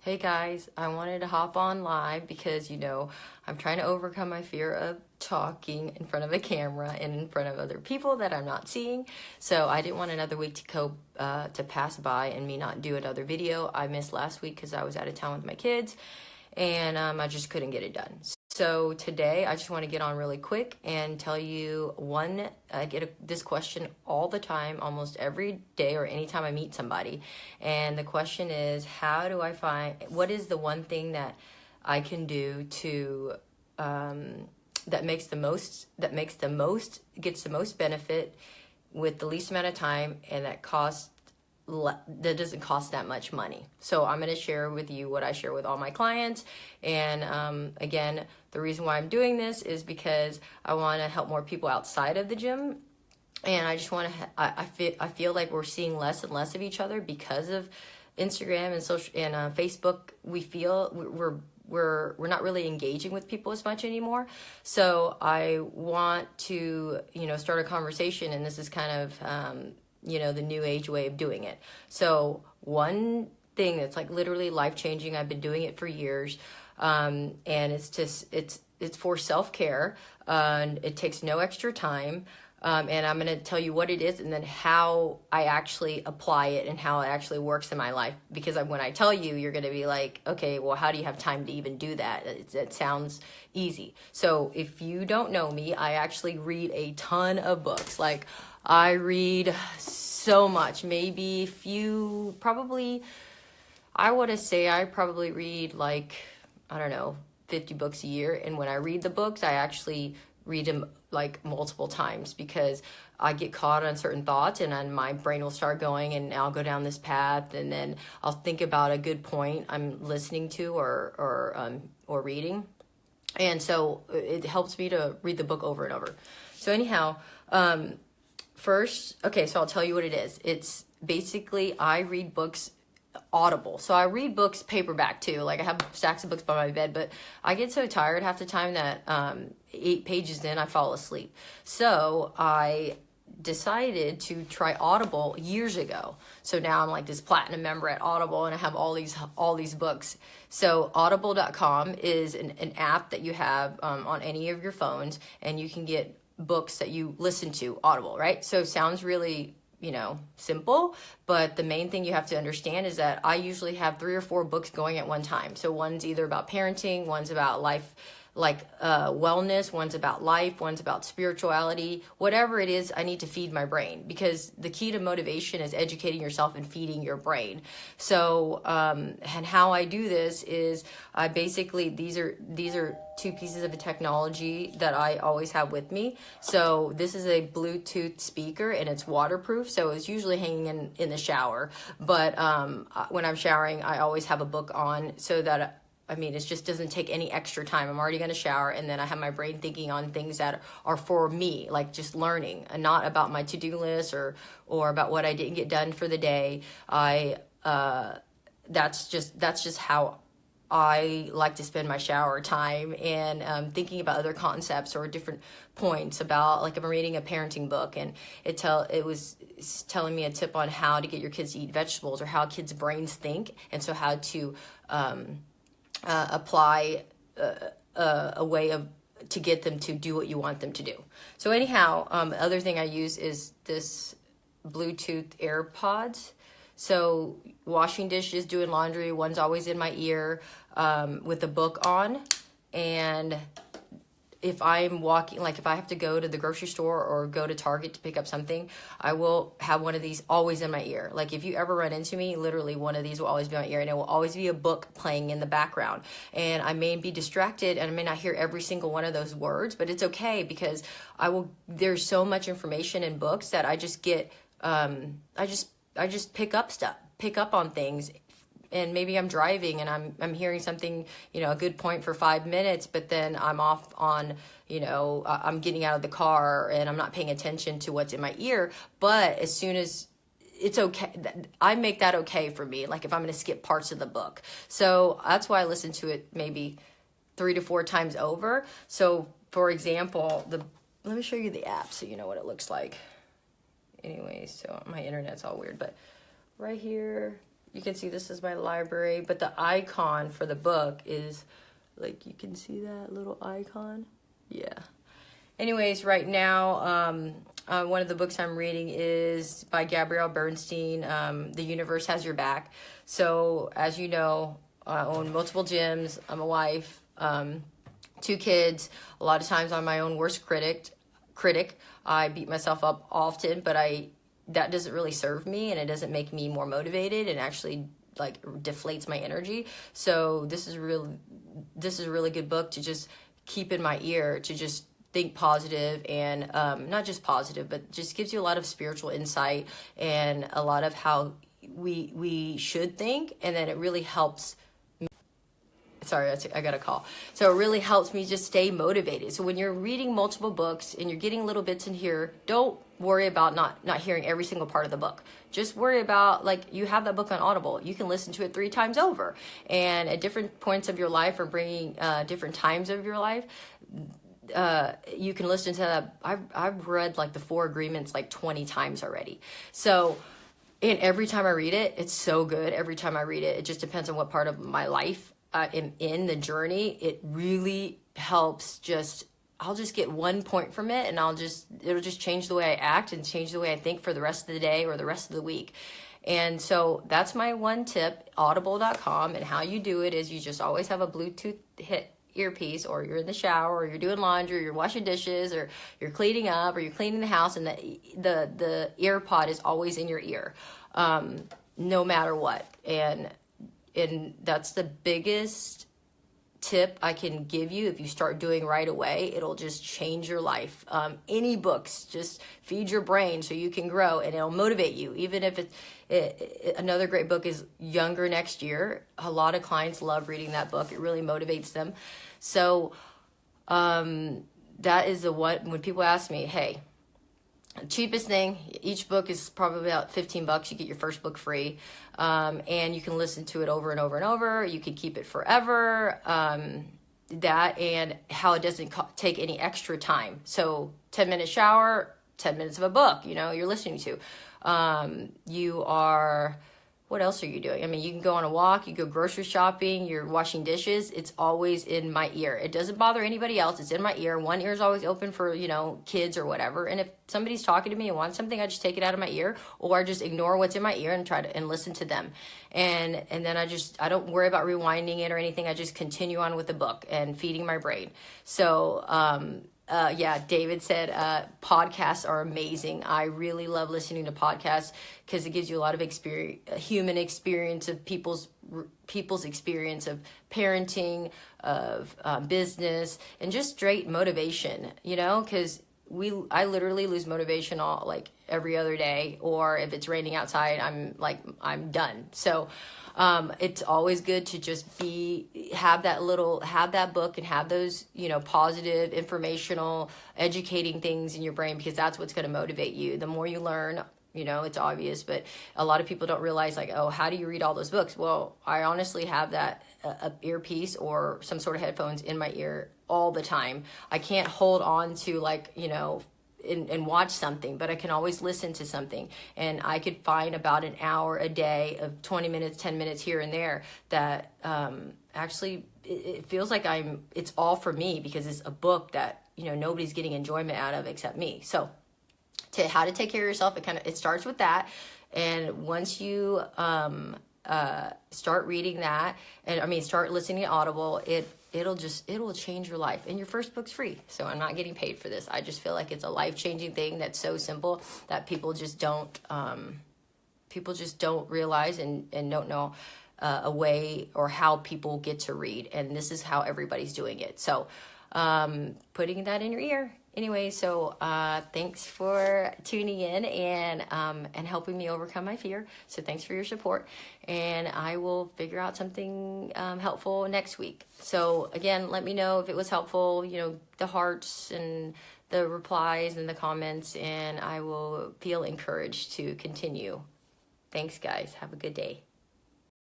Hey guys, I wanted to hop on live because, I'm trying to overcome my fear of talking in front of a camera and in front of other people that I'm not seeing. So I didn't want another week to pass by and me not do another video. I missed last week because I was out of town with my kids and I just couldn't get it done. So today I just want to get on really quick and tell you I get this question all the time, almost every day or anytime I meet somebody. And the question is, what is the one thing that I can do to, gets the most benefit with the least amount of time and that doesn't cost that much money. So I'm going to share with you what I share with all my clients. And again, the reason why I'm doing this is because I want to help more people outside of the gym. And I just want to, I feel like we're seeing less and less of each other because of Instagram and social and Facebook. We feel we're not really engaging with people as much anymore. So I want to, start a conversation, and this is kind of, the new age way of doing it. So one thing that's like literally life-changing, I've been doing it for years, and it's for self-care, and it takes no extra time, and I'm going to tell you what it is and then how I actually apply it and how it actually works in my life. Because when I tell you, you're going to be like, okay, well, how do you have time to even do that? It sounds easy. So if you don't know me, I actually read a ton of books. Like, I read so much, I want to say I probably read 50 books a year. And when I read the books, I actually read them like multiple times because I get caught on certain thoughts and then my brain will start going and I'll go down this path and then I'll think about a good point I'm listening to or reading. And so it helps me to read the book over and over. So anyhow, so I'll tell you what it is. It's basically I read books Audible. So I read books paperback too. Like I have stacks of books by my bed, but I get so tired half the time that 8 pages in, I fall asleep. So I decided to try Audible years ago. So now I'm like this platinum member at Audible and I have all these books. So audible.com is an app that you have on any of your phones, and you can get books that you listen to Audible, right? So it sounds really simple, but the main thing you have to understand is that I usually have 3 or 4 books going at one time. So one's either about parenting, one's about life, wellness, one's about life, one's about spirituality, whatever it is. I need to feed my brain because the key to motivation is educating yourself and feeding your brain. So, and how I do this is I basically, these are 2 pieces of technology that I always have with me. So this is a Bluetooth speaker and it's waterproof. So it's usually hanging in the shower. But when I'm showering, I always have a book on so that it just doesn't take any extra time. I'm already going to shower, and then I have my brain thinking on things that are for me, like just learning, and not about my to-do list or about what I didn't get done for the day. That's just how I like to spend my shower time, and thinking about other concepts or different points about, like, if I'm reading a parenting book and it was telling me a tip on how to get your kids to eat vegetables or how kids' brains think, and so how to apply a way to get them to do what you want them to do. So anyhow, the other thing I use is this Bluetooth AirPods. So washing dishes, doing laundry, one's always in my ear with a book on. And if I'm walking, like if I have to go to the grocery store or go to Target to pick up something, I will have one of these always in my ear. Like if you ever run into me, literally one of these will always be in my ear, and it will always be a book playing in the background. And I may be distracted and I may not hear every single one of those words, but it's okay because there's so much information in books that I just get, I just pick up on things. And maybe I'm driving and I'm hearing something, a good point for 5 minutes, but then I'm off on, I'm getting out of the car and I'm not paying attention to what's in my ear. But as soon as it's okay, I make that okay for me. Like if I'm going to skip parts of the book. So that's why I listen to it maybe 3 to 4 times over. So for example, let me show you the app so you know what it looks like. Anyways, so my internet's all weird, but right here, you can see this is my library, but the icon for the book is, like, you can see that little icon? Yeah. Anyways, right now, one of the books I'm reading is by Gabrielle Bernstein, The Universe Has Your Back. So, as you know, I own multiple gyms. I'm a wife, 2 kids. A lot of times I'm my own worst critic. I beat myself up often, but that doesn't really serve me, and it doesn't make me more motivated, and actually like deflates my energy. So this is a really good book to just keep in my ear, to just think positive, and not just positive, but just gives you a lot of spiritual insight and a lot of how we should think, and then it really helps. Sorry, I got a call. So it really helps me just stay motivated. So when you're reading multiple books and you're getting little bits in here, don't worry about not hearing every single part of the book. Just worry about, like, you have that book on Audible. You can listen to it 3 times over. And at different points of your life, or bringing different times of your life, you can listen to that. I've read like the 4 Agreements like 20 times already. So, and every time I read it, it's so good. Every time I read it, it just depends on what part of my life am in the journey. It really helps. I'll just get 1 point from it, and it'll just change the way I act and change the way I think for the rest of the day or the rest of the week. And so that's my one tip, audible.com. And how you do it is you just always have a Bluetooth earpiece, or you're in the shower, or you're doing laundry, or you're washing dishes, or you're cleaning up, or you're cleaning the house, and the ear pod is always in your ear, no matter what. And that's the biggest tip I can give you. If you start doing right away, it'll just change your life. Any books, just feed your brain so you can grow, and it'll motivate you. Even if another great book is Younger Next Year. A lot of clients love reading that book. It really motivates them. So that is the one. When people ask me, hey, cheapest thing, each book is probably about $15. You get your first book free, and you can listen to it over and over and over. You can keep it forever. That, and how it doesn't take any extra time. So 10-minute shower, 10 minutes of a book, you're listening to. What else are you doing? I mean, you can go on a walk, you go grocery shopping, you're washing dishes. It's always in my ear. It doesn't bother anybody else. It's in my ear. One ear is always open for, kids or whatever. And if somebody's talking to me and wants something, I just take it out of my ear, or I just ignore what's in my ear and try to listen to them. And then I don't worry about rewinding it or anything. I just continue on with the book and feeding my brain. So, David said podcasts are amazing. I really love listening to podcasts because it gives you a lot of human experience of people's experience of parenting, of business, and just straight motivation, because I literally lose motivation every other day, or if it's raining outside, I'm done. So it's always good to just have that book and have those, positive, informational, educating things in your brain, because that's what's going to motivate you. The more you learn, it's obvious, but a lot of people don't realize, how do you read all those books? Well, I honestly have that a earpiece or some sort of headphones in my ear all the time. I can't hold on to and watch something, but I can always listen to something, and I could find about an hour a day of 20 minutes, 10 minutes here and there that actually it feels like it's all for me, because it's a book that nobody's getting enjoyment out of except me. So how to take care of yourself, it starts with that. And once you start reading that, start listening to Audible, it'll change your life. And your first book's free. So I'm not getting paid for this. I just feel like it's a life-changing thing that's so simple that people just don't realize and don't know a way or how people get to read. And this is how everybody's doing it. So putting that in your ear. Anyway, so thanks for tuning in and helping me overcome my fear. So thanks for your support, and I will figure out something helpful next week. So again, let me know if it was helpful, the hearts and the replies and the comments, and I will feel encouraged to continue. Thanks, guys. Have a good day.